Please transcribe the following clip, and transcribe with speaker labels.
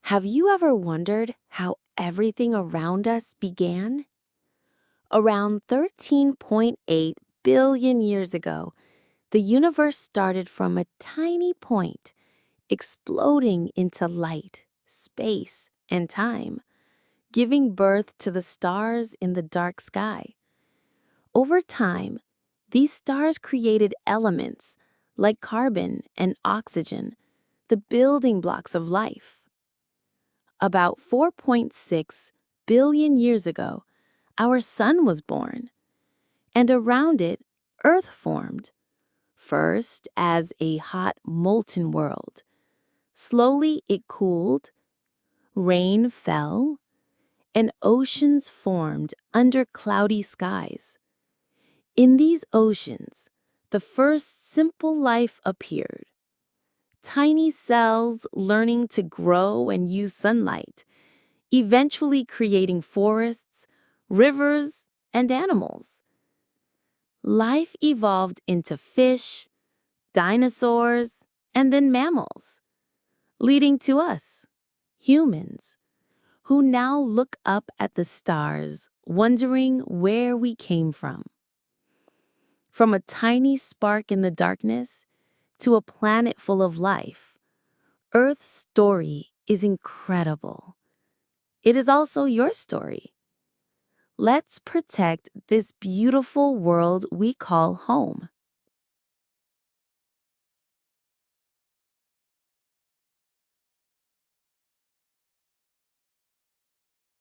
Speaker 1: Have you ever wondered how everything around us began? Around 13.8 billion years ago, the universe started from a tiny point, exploding into light, space, and time, giving birth to the stars in the dark sky. Over time, these stars created elements like carbon and oxygen, the building blocks of life. About 4.6 billion years ago, our sun was born, and around it, Earth formed, first as a hot, molten world. Slowly it cooled, rain fell, and oceans formed under cloudy skies. In these oceans, the first simple life appeared. Tiny cells learning to grow and use sunlight, eventually creating forests, rivers, and animals. Life evolved into fish, dinosaurs, and then mammals, leading to us, humans, who now look up at the stars, wondering where we came from. From a tiny spark in the darkness to a planet full of life, Earth's story is incredible. It is also your story. Let's protect this beautiful world we call home.